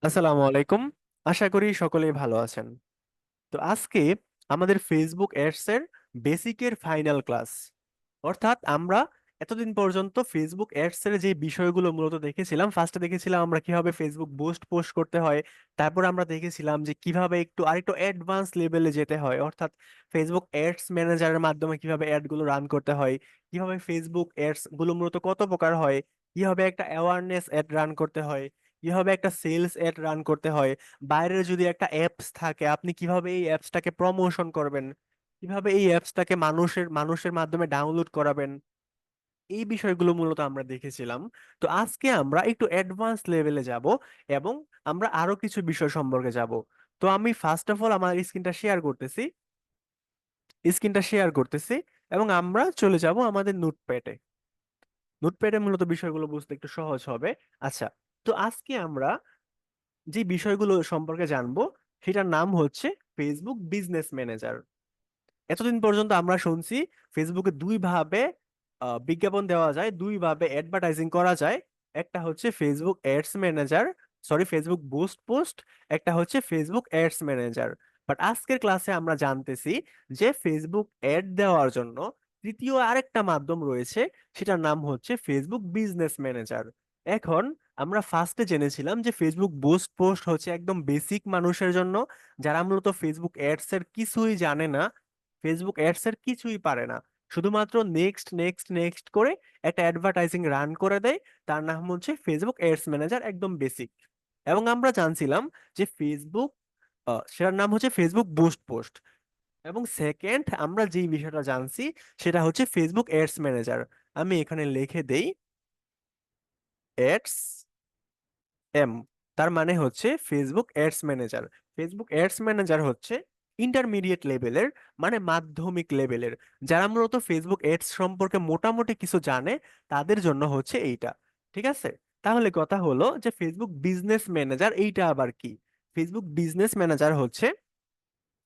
আসসালামু আলাইকুম। আশা করি সকলেই ভালো আছেন। তো আজকে আমাদের ফেসবুক অ্যাডস এর বেসিকের ফাইনাল ক্লাস। অর্থাৎ আমরা এতদিন পর্যন্ত ফেসবুক অ্যাডস এর যে বিষয়গুলো মূলত দেখেছিলাম, ফার্স্টে দেখেছিলাম আমরা কিভাবে ফেসবুক বুস্ট পোস্ট করতে হয়। তারপর আমরা দেখেছিলাম যে কিভাবে একটু আরেকটু অ্যাডভান্স লেভেলে যেতে হয়, অর্থাৎ ফেসবুক অ্যাডস ম্যানেজারের মাধ্যমে কিভাবে অ্যাড গুলো রান করতে হয়, কিভাবে ফেসবুক অ্যাডস গুলো মূলত কত প্রকার হয়, কিভাবে একটা অ্যাওয়ারনেস অ্যাড রান করতে হয়, কিভাবে একটা সেলস অ্যাড রান করতে হয়, বাইরের যদি একটা অ্যাপস থাকে আপনি কিভাবে এই অ্যাপসটাকে প্রমোশন করবেন, কিভাবে এই অ্যাপসটাকে মানুষের মানুষের মাধ্যমে ডাউনলোড করাবেন। এই বিষয়গুলো মূলত আমরা দেখেছিলাম। তো আজকে আমরা একটু অ্যাডভান্স লেভেলে যাব এবং আমরা আরো কিছু বিষয় সম্পর্কে যাব। তো আমি ফার্স্ট অফ অল আমার স্ক্রিনটা শেয়ার করতেছি এবং আমরা চলে যাব আমাদের নোটপ্যাডে। নোটপ্যাডে মূলত বিষয়গুলো বুঝতে একটু সহজ হবে। আচ্ছা, তো আজকে আমরা যে বিষয়গুলো সম্পর্কে জানবো সেটার নাম হচ্ছে ফেসবুক বিজনেস ম্যানেজার। এতদিন পর্যন্ত আমরা শুনছি ফেসবুকে দুই ভাবে বিজ্ঞাপন দেওয়া যায়, দুই ভাবে অ্যাডভার্টাইজিং করা যায়। একটা হচ্ছে Facebook ads manager, sorry Facebook boost post, একটা হচ্ছে ফেসবুক অ্যাডস ম্যানেজার। বাট আজকের ক্লাসে আমরা জানতেছি যে ফেসবুক অ্যাড দেওয়ার জন্য তৃতীয় আরেকটা মাধ্যম রয়েছে, সেটার নাম হচ্ছে ফেসবুক বিজনেস ম্যানেজার। এখন আমরা ফার্স্টে জেনেছিলাম যে ফেসবুক বুস্ট পোস্ট হচ্ছে একদম বেসিক মানুষের জন্য, যারা মূলত ফেসবুক অ্যাডস এর কিছুই জানে না, ফেসবুক অ্যাডস এর কিছুই পারে না, শুধুমাত্র নেক্সট নেক্সট নেক্সট করে একটা অ্যাডভার্টাইজিং রান করে দেয়। তার নাম হচ্ছে ফেসবুক অ্যাডস ম্যানেজার, একদম বেসিক। এবং আমরা জানছিলাম যে ফেসবুক সেটার নাম হচ্ছে ফেসবুক বুস্ট পোস্ট। এবং সেকেন্ড আমরা যেই বিষয়টা জানছি সেটা হচ্ছে ফেসবুক অ্যাডস ম্যানেজার। আমি এখানে লিখে দেই অ্যাডস এম, তার মানে হচ্ছে Facebook ads manager. Facebook ads manager হচ্ছে ইন্টারমিডিয়েট লেভেলের, মানে মাধ্যমিক লেভেলের, যারা মূলত ফেসবুক অ্যাডস সম্পর্কে মোটামুটি কিছু জানে তাদের জন্য হচ্ছে এইটা। ঠিক আছে, তাহলে কথা হলো যে ফেসবুক বিজনেস ম্যানেজার এইটা আবার কি। ফেসবুক বিজনেস ম্যানেজার হচ্ছে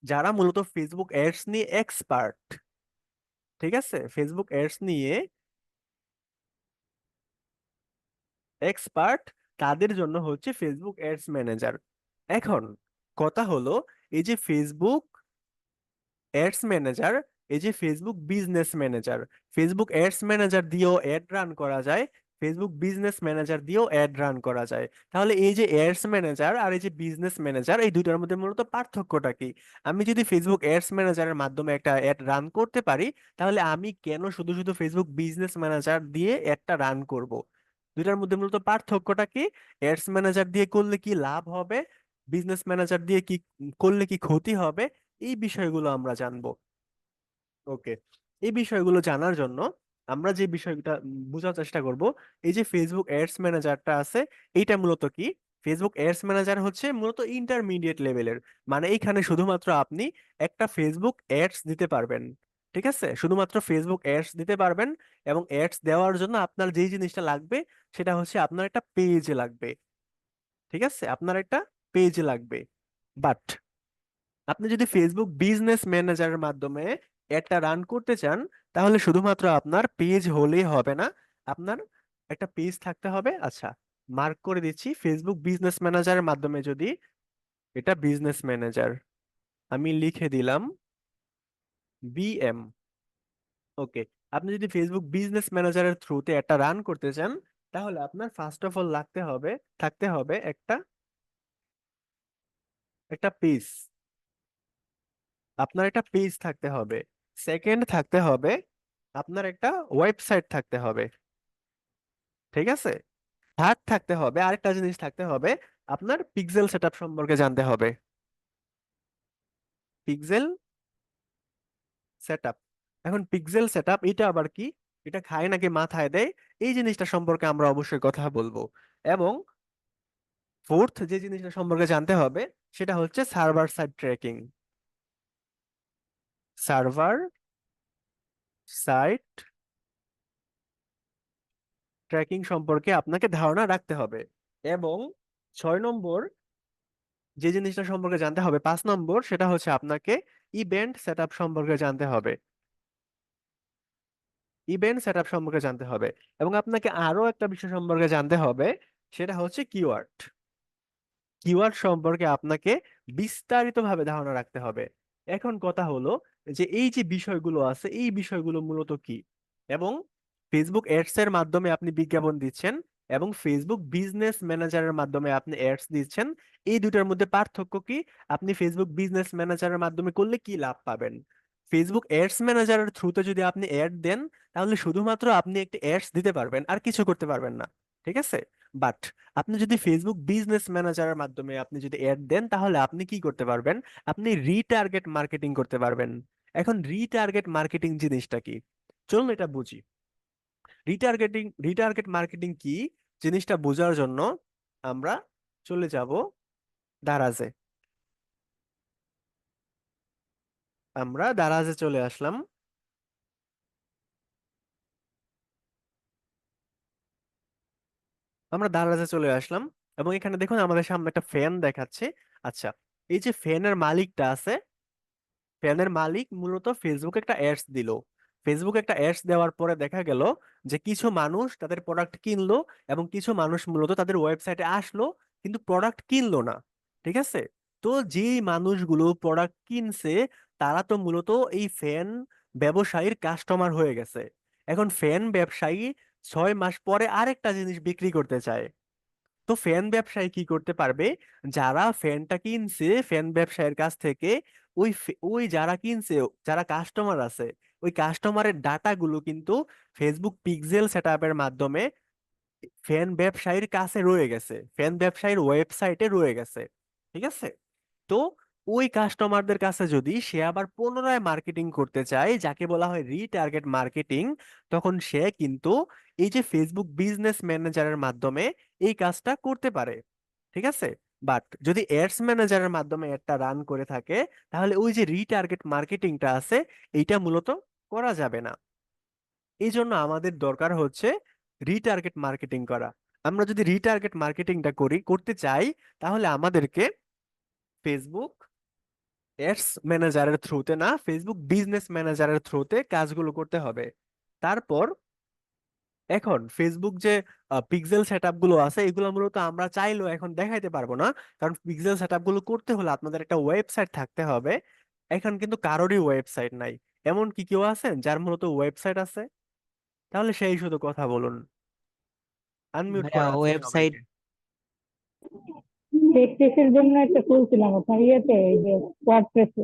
যারা মূলত ফেসবুক অ্যাডস নিয়ে এক্সপার্ট। ঠিক আছে, ফেসবুক অ্যাডস নিয়ে এক্সপার্ট, তাদের জন্য হচ্ছে ফেসবুক অ্যাডস ম্যানেজার। এখন কথা হলো, এই যে ফেসবুক অ্যাডস ম্যানেজার, এই যে Facebook business manager, Facebook ads manager দিয়েও অ্যাড রান করা যায়, ফেসবুক বিজনেস ম্যানেজার দিয়েও অ্যাড রান করা যায়। তাহলে এই যে অ্যাডস ম্যানেজার আর এই যে বিজনেস ম্যানেজার, এই দুইটার মধ্যে মূলত পার্থক্যটা কি? আমি যদি ফেসবুক অ্যাডস ম্যানেজারের মাধ্যমে একটা অ্যাড রান করতে পারি, তাহলে আমি কেন শুধু শুধু ফেসবুক বিজনেস ম্যানেজার দিয়ে অ্যাডটা রান করব? দুইটার মধ্যে মূলত পার্থক্যটা কি? অ্যাডস ম্যানেজার দিয়ে করলে কি লাভ হবে, বিজনেস ম্যানেজার দিয়ে কি করলে কি ক্ষতি হবে, এই বিষয়গুলো আমরা জানবো। ওকে, এই বিষয়গুলো জানার জন্য আমরা যে বিষয়টা বোঝার চেষ্টা করব, এই যে ফেসবুক অ্যাডস ম্যানেজারটা আছে, এইটা মূলত কি? ফেসবুক অ্যাডস ম্যানেজার হচ্ছে মূলত ইন্টারমিডিয়েট লেভেলের, মানে এইখানে শুধুমাত্র আপনি একটা ফেসবুক অ্যাডস দিতে পারবেন। ঠিক আছে, শুধুমাত্র ফেসবুক অ্যাডস দিতে পারবেন। এবং অ্যাডস দেওয়ার জন্য আপনার যেই জিনিসটা লাগবে সেটা হচ্ছে আপনার একটা পেজ লাগবে। ঠিক আছে, আপনার একটা পেজ লাগবে। বাট আপনি যদি ফেসবুক বিজনেস ম্যানেজারের মাধ্যমে অ্যাডটা রান করতে চান, তাহলে শুধুমাত্র আপনার পেজ হলেই হবে না, আপনার একটা পেজ থাকতে হবে। আচ্ছা, মার্ক করে দিচ্ছি, ফেসবুক বিজনেস ম্যানেজারের মাধ্যমে যদি, এটা বিজনেস ম্যানেজার, আমি লিখে দিলাম বিএম। ওকে, আপনি যদি ফেসবুক বিজনেস ম্যানেজারের থ্রুতে একটা রান করতে চান, তাহলে আপনার ফার্স্ট অফ অল থাকতে হবে একটা একটা পেজ, আপনার একটা পেজ থাকতে হবে। সেকেন্ড থাকতে হবে আপনার একটা ওয়েবসাইট থাকতে হবে। ঠিক আছে, থার্ড থাকতে হবে, আরেকটা জিনিস থাকতে হবে, আপনার পিক্সেল সেটআপ সম্পর্কে জানতে হবে। পিক্সেল সেটআপ, এখন পিক্সেল সেটআপ এটা আবার কি, এটা খায় নাকি মাথায় দেয়, এই জিনিসটা সম্পর্কে আমরা অবশ্যই কথা বলবো। এবং ফোর্থ যে জিনিসটা সম্পর্কে জানতে হবে সেটা হচ্ছে server side tracking. Server side tracking সম্পর্কে আপনাকে ধারণা রাখতে হবে। এবং 6 নম্বর যে জিনিসটা সম্পর্কে জানতে হবে, 5 নম্বর, সেটা হচ্ছে আপনাকে ইভেন্ট সেটআপ সম্পর্কে জানতে হবে। ইভেন্ট সেটআপ সম্পর্কে জানতে হবে। এবং আপনাকে আরো একটা বিষয় সম্পর্কে জানতে হবে, সেটা হচ্ছে কিওয়ার্ড। কিওয়ার্ড সম্পর্কে আপনাকে বিস্তারিতভাবে ধারণা রাখতে হবে। এখন কথা হলো যে এই যে বিষয়গুলো আছে এই বিষয়গুলো মূলত কি, এবং ফেসবুক অ্যাডস এর মাধ্যমে আপনি বিজ্ঞাপন দিচ্ছেন এবং ফেসবুক বিজনেস ম্যানেজারের মাধ্যমে আপনি অ্যাডস দিচ্ছেন, এই দুটার মধ্যে পার্থক্য কি? আপনি ফেসবুক বিজনেস ম্যানেজারের মাধ্যমে করলে কি লাভ পাবেন? ফেসবুক অ্যাডস ম্যানেজারের থ্রুতে যদি আপনি অ্যাড দেন, তাহলে শুধুমাত্র আপনি একটি অ্যাডস দিতে পারবেন, আর কিছু করতে পারবেন না। ঠিক আছে? বাট আপনি যদি ফেসবুক বিজনেস ম্যানেজারের মাধ্যমে আপনি যদি অ্যাড দেন, তাহলে আপনি কি করতে পারবেন? আপনি রিটার্গেট মার্কেটিং করতে পারবেন। এখন রিটার্গেট মার্কেটিং জিনিসটা কি, চলুন এটা বুঝি। রিটার্গেট মার্কেটিং কি জিনিসটা বোঝার জন্য আমরা চলে যাব দারাজে। আমরা দারাজে চলে আসলাম। আমরা দারাজে চলে আসলাম এবং এখানে দেখুন আমাদের সামনে একটা ফ্যান দেখাচ্ছে। আচ্ছা, এই যে ফ্যানের মালিকটা আছে, ফ্যানের মালিক মূলত ফেসবুকে একটা অ্যাডস দিল। ফেসবুকে একটা অ্যাডস দেওয়ার পরে দেখা গেল যে কিছু মানুষ তাদের প্রোডাক্ট কিনলো এবং কিছু মানুষ মূলত তাদের ওয়েবসাইটে আসলো কিন্তু প্রোডাক্ট কিনলো না। ঠিক আছে? তো যেই মানুষগুলো প্রোডাক্ট কিনছে তারা তো মূলত এই ফ্যান ব্যবসায়ীর কাস্টমার হয়ে গেছে। এখন ফ্যান ব্যবসায়ী 6 মাস পরে আরেকটা জিনিস বিক্রি করতে চায়। তো ফ্যান ব্যবসায়ী কি করতে পারবে? যারা ফ্যানটা কিনছে ফ্যান ব্যবসায়ীর কাছ থেকে, ওই যারা কিনছে, যারা কাস্টমার আছে, ওই কাস্টমারের ডাটাগুলো কিন্তু ফেসবুক পিক্সেল সেটআপের মাধ্যমে ফ্যান ব্যবসায়ীর কাছে রয়ে গেছে, ফ্যান ব্যবসায়ীর ওয়েবসাইটে রয়ে গেছে। ঠিক আছে? তো ওই কাস্টমারদের কাছে যদি সে আবার পুনরায় মার্কেটিং করতে চায়, যাকে বলা হয় রিটার্গেট মার্কেটিং, তখন সে কিন্তু এই যে ফেসবুক বিজনেস ম্যানেজারের মাধ্যমে এই কাজটা করতে পারে। ঠিক আছে? বাট যদি অ্যাডস ম্যানেজারের মাধ্যমে অ্যাডটা রান করে থাকে, তাহলে ওই যে রিটার্গেট মার্কেটিংটা আছে এইটা মূলত করা যাবে না। এই জন্য আমাদের দরকার হচ্ছে রিটার্গেট মার্কেটিং করা। আমরা যদি রিটার্গেট মার্কেটিংটা করতে চাই, তাহলে আমাদেরকে ফেসবুক অ্যাডস ম্যানেজারের থ্রুতে না, ফেসবুক বিজনেস ম্যানেজারের থ্রুতে কাজগুলো করতে হবে। তারপর এখন ফেসবুক যে পিক্সেল সেটআপ গুলো আছে এগুলো মূলত আমরা চাইলেও এখন দেখাইতে পারবো না, কারণ পিক্সেল সেটআপ গুলো করতে হলে আপনাদের একটা ওয়েবসাইট থাকতে হবে। এখন কিন্তু কারোরই ওয়েবসাইট নাই। এমন কি কেউ আছেন যার মূলত ওয়েবসাইট আছে? তাহলে সেই শুধু কথা বলুন। আনমিউট ভাইয়া করা আছে ওয়েবসাইট সবাইকে। প্র্যাকটিসের জন্য একটা খুলছিলাম আপনার ইয়েতে, এই যে ওয়ার্ডপ্রেসে।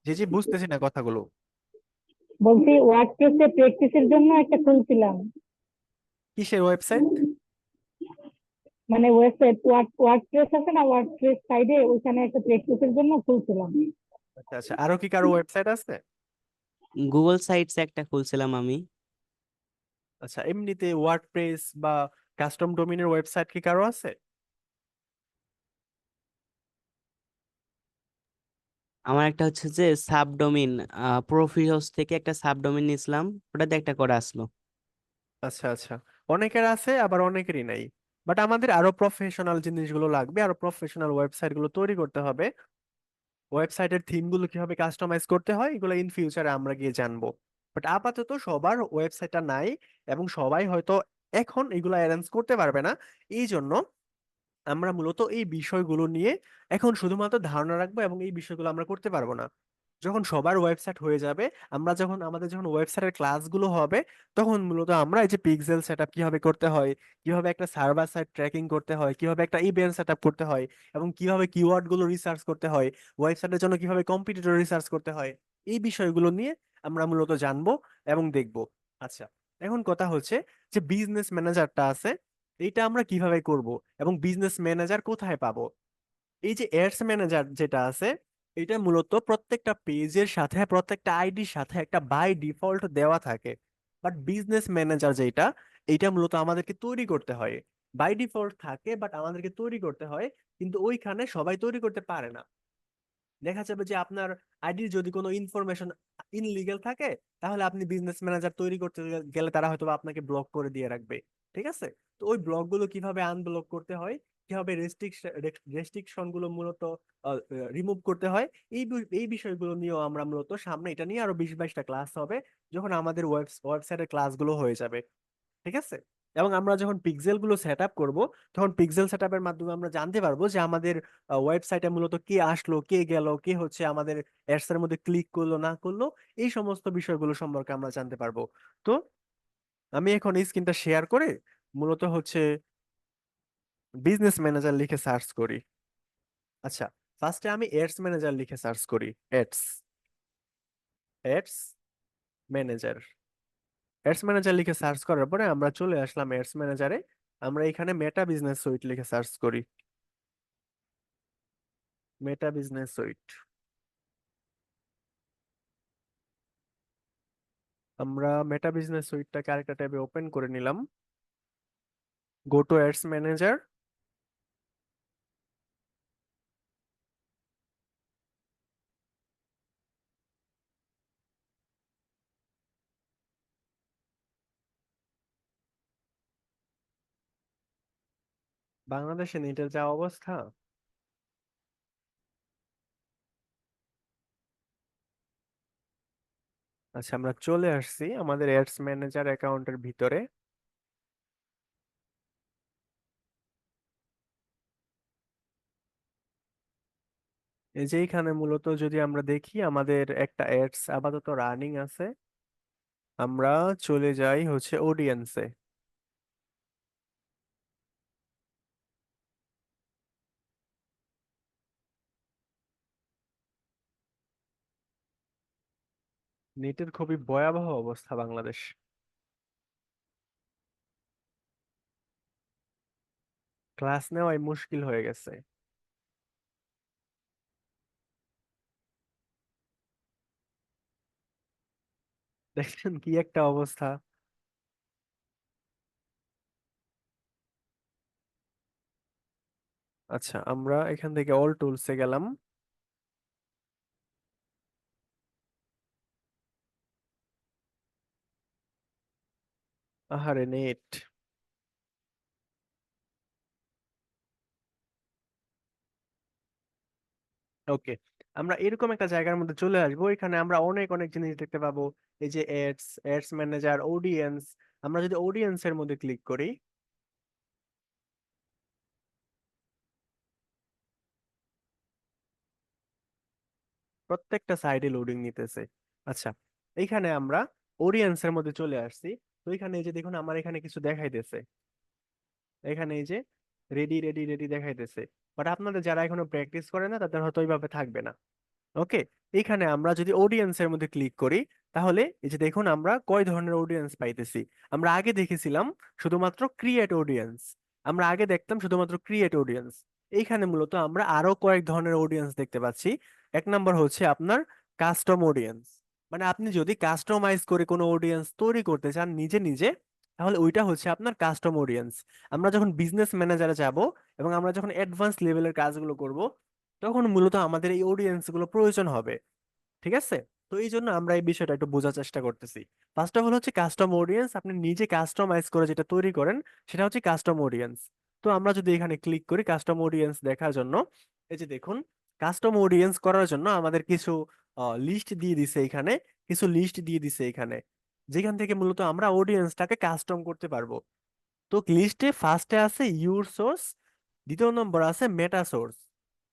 জি জি, বুঝতেছি না কথাগুলো। বলছি ওয়ার্ডপ্রেসে প্র্যাকটিসের জন্য একটা খুলছিলাম। কিসের ওয়েবসাইট? মানে ওয়েবসাইট ওয়ার্ডপ্রেস আছে না, ওয়ার্ডপ্রেস সাইডে ওইখানে একটা প্র্যাকটিসের জন্য খুলছিলাম। আচ্ছা আচ্ছা, আরো কি কারো ওয়েবসাইট আছে? গুগল সাইটস একটা খুলছিলাম আমি। আচ্ছা, এমনিতে ওয়ার্ডপ্রেস বা কাস্টম ডোমিনের ওয়েবসাইট কি কারো আছে? আমার একটা হচ্ছে যে সাবডোমিন, প্রফিউস থেকে একটা সাবডোমিন নিয়েছিলাম, ওটাতে একটা করে আসলো। আচ্ছা আচ্ছা, অনেকের আছে আবার অনেকেরই নাই। বাট আমাদের আরো প্রফেশনাল জিনিসগুলো লাগবে, আরো প্রফেশনাল ওয়েবসাইট গুলো তৈরি করতে হবে। ওয়েবসাইটের থিম গুলো কিভাবে কাস্টমাইজ করতে হয় এগুলো ইন ফিউচারে আমরা গিয়ে জানবো। বাট আপাতত সবার ওয়েবসাইটটা নাই এবং সবাই হয়তো এখন এগুলো অ্যারেঞ্জ করতে পারবে না। এই জন্য আমরা মূলত এই বিষয়গুলো নিয়ে এখন শুধুমাত্র ধারণা রাখবো এবং এই বিষয়গুলো আমরা করতে পারবো না। যখন সবার ওয়েবসাইট হয়ে যাবে, আমাদের যখন ওয়েবসাইটের ক্লাসগুলো হবে, তখন মূলত আমরা এই যে পিক্সেল সেটআপ কিভাবে করতে হয়, কিভাবে একটা সার্ভার সাইড ট্র্যাকিং করতে হয়, কিভাবে একটা ইভেন্ট সেটআপ করতে হয়, এবং কিভাবে কিওয়ার্ড গুলো রিসার্চ করতে হয়, ওয়েবসাইটের জন্য কিভাবে কম্পিটিটর রিসার্চ করতে হয়, এই বিষয়গুলো নিয়ে আমরা মূলত জানবো এবং দেখবো। আচ্ছা, এখন কথা হচ্ছে যে বিজনেস ম্যানেজারটা আছে, এইটা আমরা কিভাবে করব এবং বিজনেস ম্যানেজার কোথায় পাবো? এই যে অ্যাডস ম্যানেজার যেটা আছে, এটা মূলত প্রত্যেকটা পেজের সাথে প্রত্যেকটা আইডির সাথে একটা বাই ডিফল্ট দেওয়া থাকে। বাট বিজনেস ম্যানেজার যেটা, এইটা মূলত আমাদেরকে তৈরি করতে হয়। বাই ডিফল্ট থাকে বাট আমাদেরকে তৈরি করতে হয়, কিন্তু ওইখানে সবাই তৈরি করতে পারে না। দেখা যাবে যে আপনার আইডির যদি কোনো ইনফরমেশন ইনলিগ্যাল থাকে, তাহলে আপনি বিজনেস ম্যানেজার তৈরি করতে গেলে তারা হয়তো বা আপনাকে ব্লক করে দিয়ে রাখবে। ঠিক আছে? তো ওই ব্লক গুলো কিভাবে আনব্লক করতে হয়, কিভাবে রেস্ট্রিকশন গুলো মূলত রিমুভ করতে হয়, এই বিষয়গুলো নিয়েও আমরা মূলত সামনে এটা নিয়ে আরো 20-22টা ক্লাস হবে যখন আমাদের ওয়েবসাইটের ক্লাসগুলো হয়ে যাবে। ঠিক আছে? এবং আমরা যখন পিক্সেল গুলো সেট আপ করবো, তখন পিক্সেল সেট আপের মাধ্যমে আমরা জানতে পারবো যে আমাদের ওয়েবসাইটে মূলত কে আসলো, কে গেল, কে হচ্ছে আমাদের অ্যাডস এর মধ্যে ক্লিক করলো না করলো, এই সমস্ত বিষয়গুলো সম্পর্কে আমরা জানতে পারবো। তো আমি এখন এই স্ক্রিনটা শেয়ার করে মূলত হচ্ছে বিজনেস ম্যানেজার লিখে সার্চ করি। আচ্ছা, ফার্স্টে আমি এডস ম্যানেজার লিখে সার্চ করি। Ads ads manager ads manager লিখে সার্চ করার পরে আমরা চলে আসলাম এডস ম্যানেজারে। আমরা এখানে মেটা বিজনেস সুইট লিখে সার্চ করি। Meta business suite. আমরা মেটা বিজনেস সুইটটাকে আরেকটা ট্যাবে ওপেন করে নিলাম। Go to ads manager. বাংলাদেশে নেটের যা অবস্থা! আচ্ছা, আমরা চলে আসছি আমাদের অ্যাডস ম্যানেজার অ্যাকাউন্টের ভিতরে। এই যে এইখানে মূলত যদি আমরা দেখি আমাদের একটা অ্যাডস আপাতত রানিং আছে। আমরা চলে যাই হচ্ছে অডিয়েন্সে। নেটের খুবই ভয়াবহ অবস্থা বাংলাদেশ। ক্লাস নেওয়াই মুশকিল হয়ে গেছে। দেখছেন কি একটা অবস্থা! আচ্ছা, আমরা এখান থেকে অল টুলসে গেলাম। আহারে নেট! ওকে, আমরা এরকম একটা জায়গার মধ্যে চলে আসবো। এখানে আমরা অনেক অনেক জিনিস দেখতে পাবো। এই যে এডস, এডস ম্যানেজার, অডিয়েন্স। আমরা যদি অডিয়েন্স এর মধ্যে ক্লিক করি, প্রত্যেকটা সাইডে লোডিং নিতেছে। আচ্ছা, এইখানে আমরা অডিয়েন্স এর মধ্যে চলে আসছি। তো এখানে এই যে দেখুন আমার এখানে কিছু দেখাইতেছে। এখানে এই যে রেডি রেডি রেডি দেখাইতেছে। বাট আপনাদের যারা এখনো প্র্যাকটিস করে না তাদের হয়তো ওইভাবে থাকবে না। ওকে, এখানে আমরা যদি অডিয়েন্স এর মধ্যে ক্লিক করি, তাহলে এই যে দেখুন আমরা কয় ধরনের অডিয়েন্স পাইতেছি। আমরা আগে দেখেছিলাম শুধুমাত্র ক্রিয়েট অডিয়েন্স। আমরা আগে দেখতাম শুধুমাত্র ক্রিয়েট অডিয়েন্স। এইখানে মূলত আমরা আরো কয়েক ধরনের অডিয়েন্স দেখতে পাচ্ছি। এক নম্বর হচ্ছে আপনার কাস্টম অডিয়েন্স। মানে আপনি যদি কাস্টমাইজ করে কোনো অডিয়েন্স তৈরি করতে চান নিজে নিজে, তাহলে ওইটা হচ্ছে আপনার কাস্টম অডিয়েন্স। আমরা যখন বিজনেস ম্যানেজারে যাব এবং আমরা যখন অ্যাডভান্স লেভেলের কাজগুলো করব, তখন মূলত আমাদের এই অডিয়েন্স গুলো প্রয়োজন হবে। ঠিক আছে? তো এই জন্য আমরা এই বিষয়টা একটু বোঝার চেষ্টা করতেছি। ফার্স্ট অফ অল হচ্ছে কাস্টম অডিয়েন্স। আপনি নিজে কাস্টমাইজ করে যেটা তৈরি করেন, সেটা হচ্ছে কাস্টম অডিয়েন্স। তো আমরা যদি এখানে ক্লিক করি কাস্টম অডিয়েন্স দেখার জন্য, এই যে দেখুন, কাস্টম অডিয়েন্স করার জন্য আমাদের কিছু লিস্ট দিয়ে দিছে এখানে। কিছু লিস্ট দিয়ে দিছে এখানে, যেখান থেকে মূলত আমরা অডিয়েন্সটাকে কাস্টম করতে পারবো। তো লিস্টে ফার্স্টে আছে ইউর সোর্স, দ্বিতীয় নম্বর আছে মেটা সোর্স।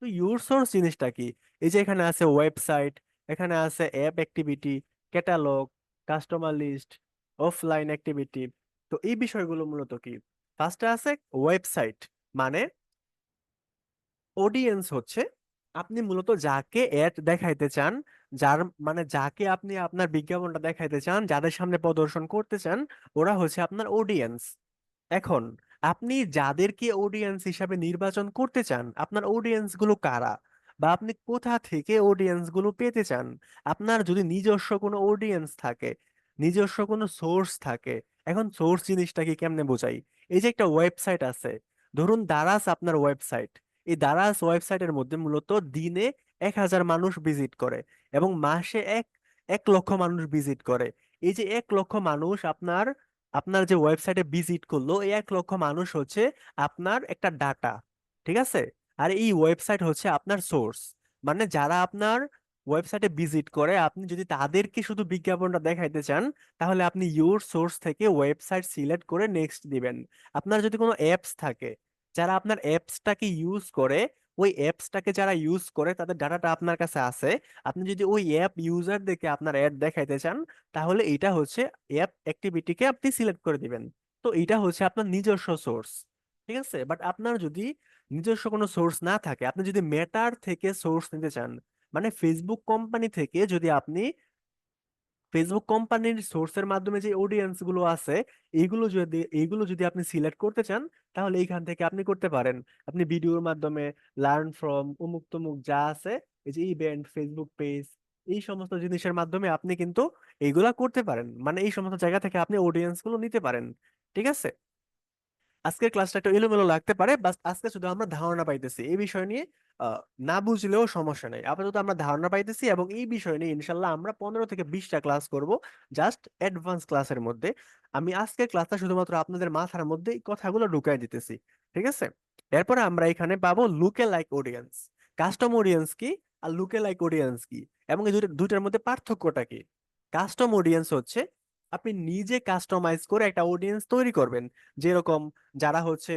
তো ইউর সোর্স জিনিসটা কি? এই যে এখানে আছে ওয়েবসাইট, এখানে আছে app activity, catalogue, customer list, offline activity. তো এই বিষয়গুলো মূলত কি? ফার্স্টে আছে ওয়েবসাইট। মানে অডিয়েন্স হচ্ছে আপনি মূলত যাকে অ্যাড দেখাইতে চান, যার মানে যাকে আপনি আপনার বিজ্ঞাপনটা দেখাইতে চান, যাদের সামনে প্রদর্শন করতে চান, ওরা হচ্ছে আপনার অডিয়েন্স। এখন আপনি যাদেরকে অডিয়েন্স হিসাবে নির্বাচন করতে চান, আপনার অডিয়েন্স গুলো কারা, বা আপনি কোথা থেকে অডিয়েন্স গুলো পেতে চান। আপনার যদি নিজস্ব কোনো অডিয়েন্স থাকে, নিজস্ব কোনো সোর্স থাকে। এখন সোর্স জিনিসটা কি কেমনে বোঝাই? এই যে একটা ওয়েবসাইট আছে, ধরুন দারাস আপনার ওয়েবসাইট। এই দারাস ওয়েবসাইটের মধ্যে মূলত দিনে 1,000 মানুষ ভিজিট করে এবং মাসে 1 লক্ষ মানুষ ভিজিট করে। এই যে 1 লক্ষ মানুষ আপনার আপনার যে ওয়েবসাইটে ভিজিট করলো, এই 1 লক্ষ মানুষ হচ্ছে আপনার একটা ডাটা। ঠিক আছে? আর এই ওয়েবসাইট হচ্ছে আপনার সোর্স। মানে যারা আপনার ওয়েবসাইটে ভিজিট করে আপনি যদি তাদেরকে শুধু বিজ্ঞাপনটা দেখাইতে চান, তাহলে আপনি ইউর সোর্স থেকে ওয়েবসাইট সিলেক্ট করে নেক্সট দিবেন। আপনার যদি কোনো অ্যাপস থাকে, যারা আপনার অ্যাপসটাকে ইউজ করে, ওই অ্যাপসটাকে যারা ইউজ করে তাদের ডাটাটা আপনার কাছে আছে, আপনি যদি ওই অ্যাপ ইউজারদেরকে আপনার অ্যাড দেখাইতে চান, তাহলে এটা হচ্ছে অ্যাপ অ্যাক্টিভিটিকে আপনি সিলেক্ট করে দিবেন। তো এটা হচ্ছে আপনার নিজস্ব সোর্স। ঠিক আছে, বাট আপনার যদি নিজস্ব কোনো সোর্স না থাকে, আপনি যদি মেটার থেকে সোর্স নিতে চান, মানে ফেসবুক কোম্পানি থেকে যদি আপনি ফেসবুক কোম্পানির সোর্সের মাধ্যমে যে অডিয়েন্স গুলো আছে, এইগুলো যদি আপনি সিলেক্ট করতে চান, তাহলে এইখান থেকে আপনি করতে পারেন। আপনি ভিডিওর মাধ্যমে লার্ন ফ্রম অমুক তমুক যা আছে, এই যে ইভেন্ট, ফেসবুক পেজ, এই সমস্ত জিনিসের মাধ্যমে আপনি কিন্তু এইগুলা করতে পারেন, মানে এই সমস্ত জায়গা থেকে আপনি অডিয়েন্স গুলো নিতে পারেন। ঠিক আছে, আজকের ক্লাসটা একটু এলোমেলো লাগতে পারে, বাস আজকে শুধু আমরা ধারণা পাইতেছি এই বিষয় নিয়ে। না বুঝলেও সমস্যা নেই, আপাতত আমরা ধারণা পাইতেছি, এবং এই বিষয় নিয়ে ইনশাল্লাহ আমরা 15 থেকে 20টা ক্লাস করব, জাস্ট অ্যাডভান্স ক্লাসের মধ্যে। আমি আজকের ক্লাসটা শুধুমাত্র আপনাদের মাথার মধ্যে এই কথাগুলো ঢুকাই দিতেছি। ঠিক আছে, এরপরে আমরা এখানে পাবো লুকে লাইক অডিয়েন্স। কাস্টম অডিয়েন্স কি আর লুকে লাইক অডিয়েন্স কি, এবং এই দুইটার মধ্যে পার্থক্যটা কি? কাস্টম অডিয়েন্স হচ্ছে আপনি নিজে কাস্টমাইজ করে একটা অডিয়েন্স তৈরি করবেন। যেরকম যারা হচ্ছে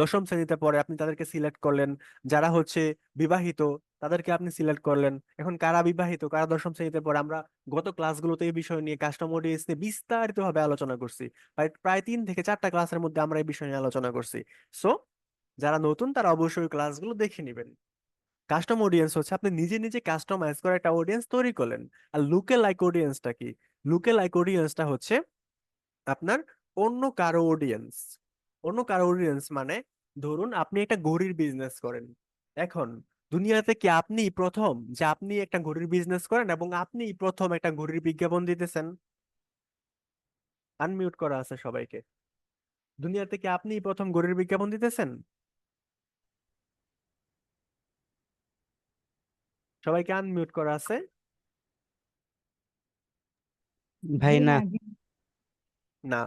দশম শ্রেণীতে পড়ে, আপনি তাদেরকে সিলেক্ট করলেন। যারা হচ্ছে বিবাহিত, তাদেরকে আপনি সিলেক্ট করলেন। এখন কারা বিবাহিত, কারা দশম শ্রেণীতে পড়ে, আমরা গত ক্লাসগুলোতে এই বিষয় নিয়ে, কাস্টম অডিয়েন্স নিয়ে বিস্তারিত ভাবে আলোচনা করছি। প্রায় প্রায় 3 থেকে 4টা ক্লাসের মধ্যে আমরা এই বিষয় নিয়ে আলোচনা করছি। সো যারা নতুন তারা অবশ্যই ক্লাসগুলো দেখে নেবেন। কাস্টম অডিয়েন্স হচ্ছে আপনি নিজে নিজে কাস্টমাইজ করে একটা অডিয়েন্স তৈরি করলেন। আর লুকে লাইক অডিয়েন্সটা কি? লুকে লাইক অডিয়েন্সটা হচ্ছে আপনার অন্য কারো অডিয়েন্স। অন্য কারো অডিয়েন্স মানে, ধরুন আপনি একটা ঘড়ির বিজনেস করেন। এখন দুনিয়াতে কি আপনি প্রথম যে আপনি একটা ঘড়ির বিজনেস করেন এবং আপনি প্রথম একটা ঘড়ির বিজ্ঞাপন দিতেছেন? আনমিউট করা আছে সবাইকে। দুনিয়াতে কি আপনি প্রথম ঘড়ির বিজ্ঞাপন দিতেছেন? সবাইকে আনমিউট করা আছে। ভাই জি না। না, জি না,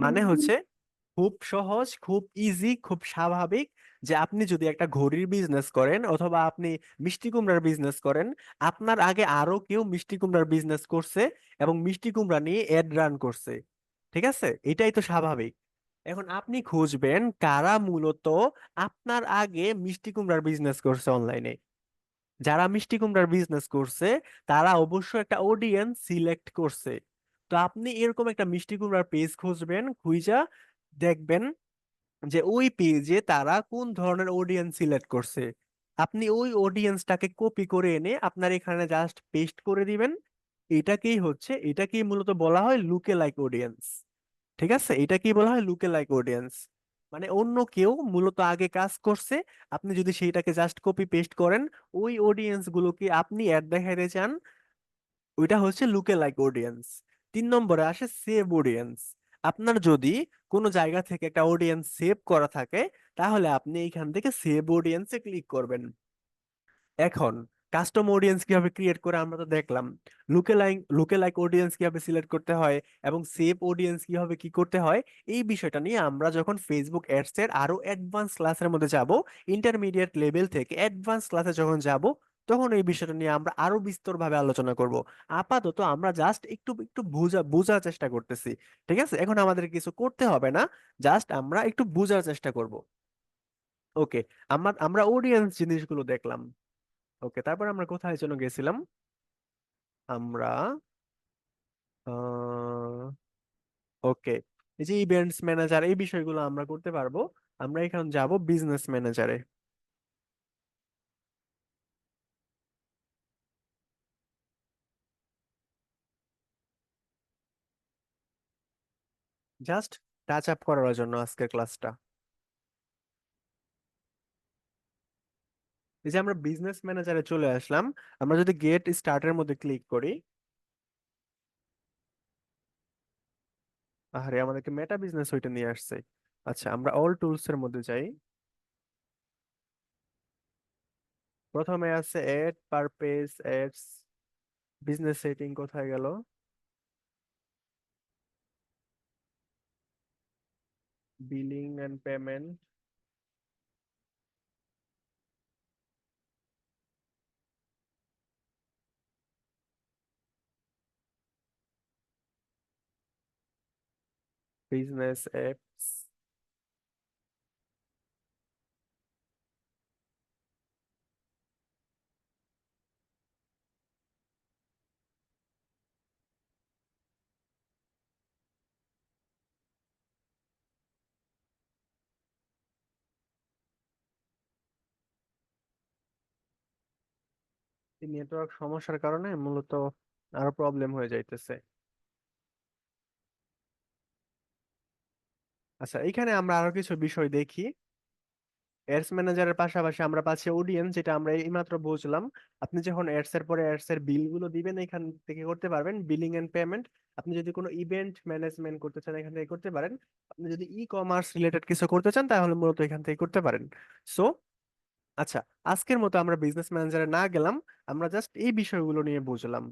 মানে হচ্ছে খুব সহজ, খুব ইজি, খুব স্বাভাবিক যে আপনি যদি একটা ঘড়ির বিজনেস করেন অথবা আপনি মিষ্টি কুমড়ার বিজনেস করেন, আপনার আগে আরো কেউ মিষ্টি কুমড়ার বিজনেস করছে এবং মিষ্টি কুমড়া নিয়ে এড রান করছে। ঠিক আছে, এটাই তো স্বাভাবিক। এখন আপনি খুঁজবেন কারা মূলত আপনার আগে মিষ্টি কুমড়ার বিজনেস করছে অনলাইনে। যারা মিষ্টি কুমড়ার বিজনেস করছে তারা অবশ্যই একটা অডিয়েন্স সিলেক্ট করছে। তো আপনি এরকম একটা মিষ্টি কুমড়ার পেজ খুঁজবেন, খুঁজা দেখবেন যে ওই পেজে তারা কোন ধরনের অডিয়েন্স সিলেক্ট করছে। আপনি ওই অডিয়েন্সটাকে কপি করে এনে আপনার এখানে জাস্ট পেস্ট করে দিবেন। এটাকেই মূলত বলা হয় লুকে লাইক অডিয়েন্স। ঠিক আছে, এটাকেই বলা হয় লুকে লাইক অডিয়েন্স। মানে অন্য কেউ মূলত আগে কাজ করছে, আপনি যদি সেইটাকে জাস্ট কপি পেস্ট করেন, ওই অডিয়েন্স গুলোকে আপনি অ্যাড দেখাইতে চান, ওইটা হচ্ছে লুকে লাইক অডিয়েন্স। 3 নম্বরে আসে সেভ অডিয়েন্স। আপনার যদি কোনো জায়গা থেকে একটা অডিয়েন্স সেভ করা থাকে, তাহলে আপনি এইখান থেকে সেভ অডিয়েন্সে ক্লিক করবেন। এখন কাস্টম অডিয়েন্স কিভাবে ক্রিয়েট করে আমরা তো দেখলাম। লুকে লাইক অডিয়েন্স কিভাবে সিলেক্ট করতে হয় এবং সেভ অডিয়েন্স কিভাবে কি করতে হয়, এই বিষয়টা নিয়ে আমরা যখন ফেসবুক অ্যাডস এর আরো অ্যাডভান্স ক্লাসের মধ্যে যাব, ইন্টারমিডিয়েট লেভেল থেকে অ্যাডভান্স ক্লাসে যখন যাব, তখন এই বিষয়টা নিয়ে আমরা আরো বিস্তরভাবে আলোচনা করব। আপাতত আমরা জাস্ট একটু একটু বোঝার চেষ্টা করতেছি। ঠিক আছে, এখন আমাদের কিছু করতে হবে না, জাস্ট আমরা একটু বোঝার চেষ্টা করব। ওকে, আমরা অডিয়েন্স জিনিসগুলো দেখলাম। ওকে, তারপর আমরা কোথায় যেন গেছিলাম? আমরা ওকে, এই যে ইভেন্টস ম্যানেজার, এই বিষয়গুলো আমরা করতে পারবো। আমরা এখন যাব বিজনেস ম্যানেজারে। জাস্ট টাচ আপ করার জন্য আজকের ক্লাসটা। এই যে আমরা বিজনেস ম্যানেজারে চলে আসলাম। আমরা যদি গেট স্টার্টের মধ্যে ক্লিক করি, আরে আমাদেরকে মেটা বিজনেস ওইটা নিয়ে আসছে। আচ্ছা, আমরা অল টুলস এর মধ্যে যাই। প্রথমে আছে ad purpose ads, business setting কোথায় গেল? Billing and payment. Business apps. Network সমস্যার কারণে মূলত আরো প্রবলেম হয়ে যাইতেছে। আচ্ছা, এখানে আমরা আরো কিছু বিষয় দেখি। অ্যাডস ম্যানেজারের পাশাপাশি আমরা পাচ্ছি অডিয়েন্স, যেটা আমরা এইমাত্র বুঝলাম। আপনি যখন অ্যাডস এর পরে অ্যাডস এর বিল গুলো দিবেন, এখান থেকে করতে পারবেন বিলিং এন্ড পেমেন্ট। আপনি যদি কোনো ইভেন্ট ম্যানেজমেন্ট করতে চান, এখান থেকে করতে পারেন। আপনি যদি ই কমার্স রিলেটেড কিছু করতে চান, তাহলে মূলত এখান থেকে করতে পারেন। সো আচ্ছা, আজকের মতো আমরা বিজনেস ম্যানেজারে না গেলাম, আমরা জাস্ট এই বিষয়গুলো নিয়ে বুঝলাম।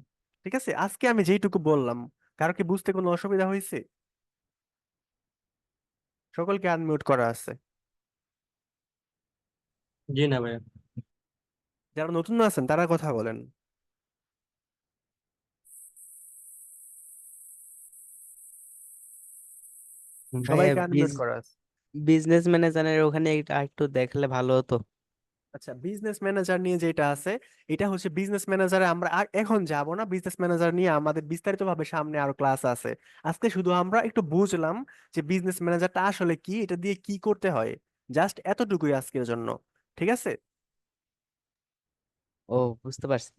ঠিক আছে, আজকে আমি যেইটুকু বললাম, কারো কি বুঝতে কোনো অসুবিধা হয়েছে? সকলকে আনমিউট করা আছে। জি না ভাইয়া। যারা নতুন আছেন তারা কথা বলেন। ভাইয়া সবাইকে আনমিউট করা আছে। বিজনেস ম্যানেজারের ওখানে একটু দেখলে ভালো হতো। আচ্ছা, বিজনেস ম্যানেজার নিয়ে যেটা আছে, এটা হচ্ছে বিজনেস ম্যানেজারে আমরা আর এখন যাব না। বিজনেস ম্যানেজার নিয়ে আমাদের বিস্তারিত ভাবে সামনে আরো ক্লাস আছে। আজকে শুধু আমরা একটু বুঝলাম যে বিজনেস ম্যানেজারটা আসলে কি, এটা দিয়ে কি করতে হয়। জাস্ট এতটুকুই আজকের জন্য। ঠিক আছে। ও, বুঝতে পারছি।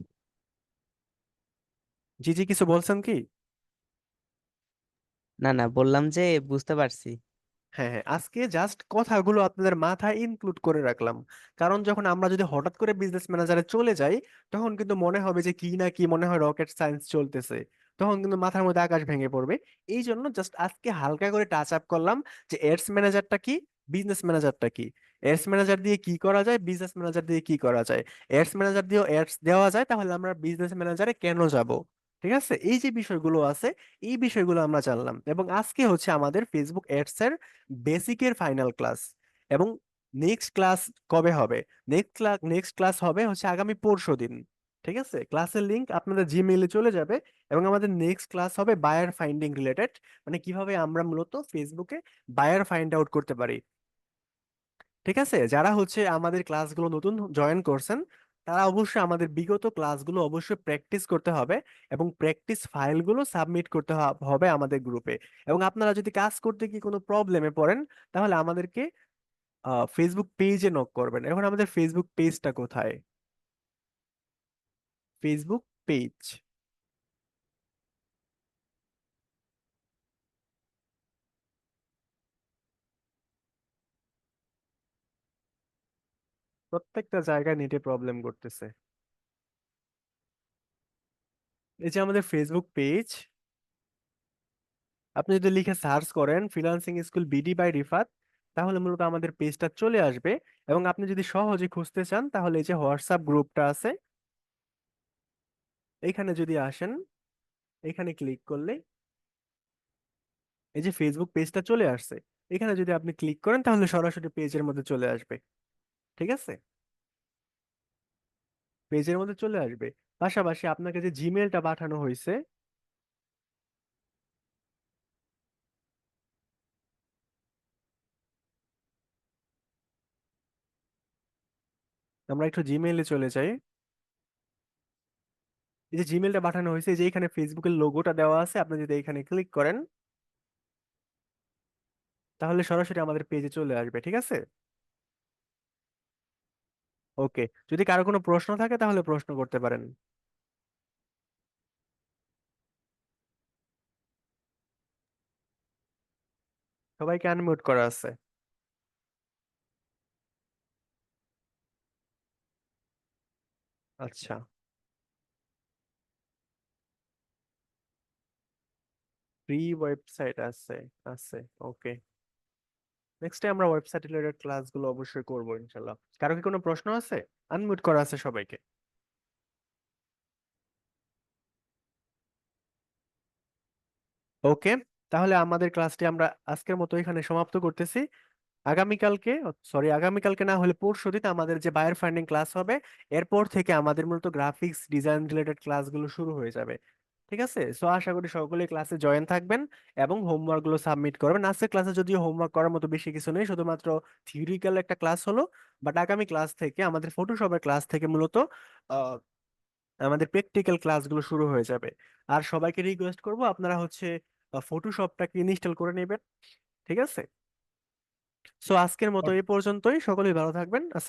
জি জি, কিছু বলছেন কি? না না, বললাম যে বুঝতে পারছি। হ্যাঁ হ্যাঁ, আজকে জাস্ট কথাগুলো আপনাদের মাথায় ইনক্লুড করে রাখলাম। কারণ যখন আমরা যদি হঠাৎ করে বিজনেস ম্যানেজারে চলে যাই, তখন কিন্তু মনে হবে যে কি না কি, মনে হয় রকেট সায়েন্স চলতেছে। তখন কিন্তু মাথার মধ্যে আকাশ ভেঙে পড়বে। এই জন্য জাস্ট আজকে হালকা করে টাচ আপ করলাম যে এডস ম্যানেজারটা কি, বিজনেস ম্যানেজারটা কি, এডস ম্যানেজার দিয়ে কি করা যায়, বিজনেস ম্যানেজার দিয়ে কি করা যায়। এডস ম্যানেজার দিয়েও এডস দেওয়া যায়, তাহলে আমরা বিজনেস ম্যানেজারে কেন যাব? ঠিক আছে, এই যে বিষয়গুলো আছে, এই বিষয়গুলো আমরা জানলাম। এবং আজকে হচ্ছে আমাদের ফেসবুক অ্যাডস এর বেসিকের ফাইনাল ক্লাস। এবং নেক্সট ক্লাস কবে হবে? নেক্সট ক্লাস হবে হচ্ছে আগামী পরশু দিন। ঠিক আছে, ক্লাসের লিংক আপনাদের জিমেইলে চলে যাবে। এবং আমাদের নেক্সট ক্লাস হবে বায়ার ফাইন্ডিং রিলেটেড, মানে কিভাবে আমরা মূলত ফেসবুকে বায়ার ফাইন্ড আউট করতে পারি। ঠিক আছে, যারা হচ্ছে আমাদের ক্লাসগুলো নতুন জয়েন করছেন, তারা অবশ্যই আমাদের বিগত ক্লাসগুলো অবশ্যই প্র্যাকটিস করতে হবে। এবং প্র্যাকটিস ফাইলগুলো সাবমিট করতে হবে আমাদের গ্রুপে। এবং আপনারা যদি কাজ করতে কি কোনো প্রবলেমে পড়েন, তাহলে আমাদেরকে ফেসবুক পেজে নক করবেন। এখন আমাদের ফেসবুক পেজটা কোথায়? ফেসবুক পেজ, প্রত্যেকটা জায়গায় নেটে প্রবলেম করতেছে। এই যে আমাদের ফেসবুক পেজ, আপনি যদি লিখে সার্চ করেন freelancing school BD by Rifat, তাহলে মূলত আমাদের পেজটা চলে আসবে। এবং আপনি যদি সহজে খুঁজতে চান, তাহলে এই যে হোয়াটসঅ্যাপ গ্রুপটা আছে, এইখানে যদি আসেন, এখানে ক্লিক করলে এই যে ফেসবুক পেজটা চলে আসছে। এখানে যদি আপনি ক্লিক করেন, তাহলে সরাসরি পেজের মধ্যে চলে আসবে। ঠিক আছে, পেজের মধ্যে চলে আসবে। পাশাপাশি আপনাকে যে জিমেলটা পাঠানো হয়েছে, আমরা একটু জিমেইলে চলে যাই। এই যে জিমেলটা পাঠানো হয়েছে, এই যে এখানে ফেসবুকের লোগোটা দেওয়া আছে, আপনি যদি এখানে ক্লিক করেন, তাহলে সরাসরি আমাদের পেজে চলে আসবে। ঠিক আছে। ওকে, যদি কারো কোনো প্রশ্ন থাকে তাহলে প্রশ্ন করতে পারেন। সবাইকে আনমিউট করা আছে। আচ্ছা, ফ্রি ওয়েবসাইট আছে। আছে, ওকে। নেক্সটে আমরা ওয়েবসাইট রিলেটেড ক্লাসগুলো অবশ্যই করবো ইনশাল্লাহ। কারো কি কোনো প্রশ্ন আছে? আনমিউট করা আছে সবাইকে। ওকে, তাহলে আমাদের ক্লাসটি আমরা আজকের মতো এখানে সমাপ্ত করতেছি। আগামীকালকে, আগামীকালকে না হলে পরশুদিন আমাদের যে বায়ার ফান্ডিং ক্লাস হবে, এরপর থেকে আমাদের মূলত গ্রাফিক্স ডিজাইন রিলেটেড ক্লাসগুলো শুরু হয়ে যাবে। ঠিক আছে? সো আশা করি সকলে ক্লাসে জয়েন থাকবেন এবং হোমওয়ার্ক গুলো সাবমিট করবেন। আজকের ক্লাসে যদিও হোমওয়ার্ক করার মতো বেশি কিছু নেই, শুধুমাত্র থিওরিক্যাল একটা ক্লাস হলো, বাট আগামী ক্লাস থেকে আমাদের ফটোশপের ক্লাস থেকে মূলত আহ, আমাদের প্র্যাকটিক্যাল ক্লাসগুলো শুরু হয়ে যাবে। আর সবাইকে রিকোয়েস্ট করব আপনারা হচ্ছে ফটোশপটাকে ইনস্টল করে নেবেন। ঠিক আছে? সো আজকের মতো এই পর্যন্তই, সকলেই ভালো থাকবেন।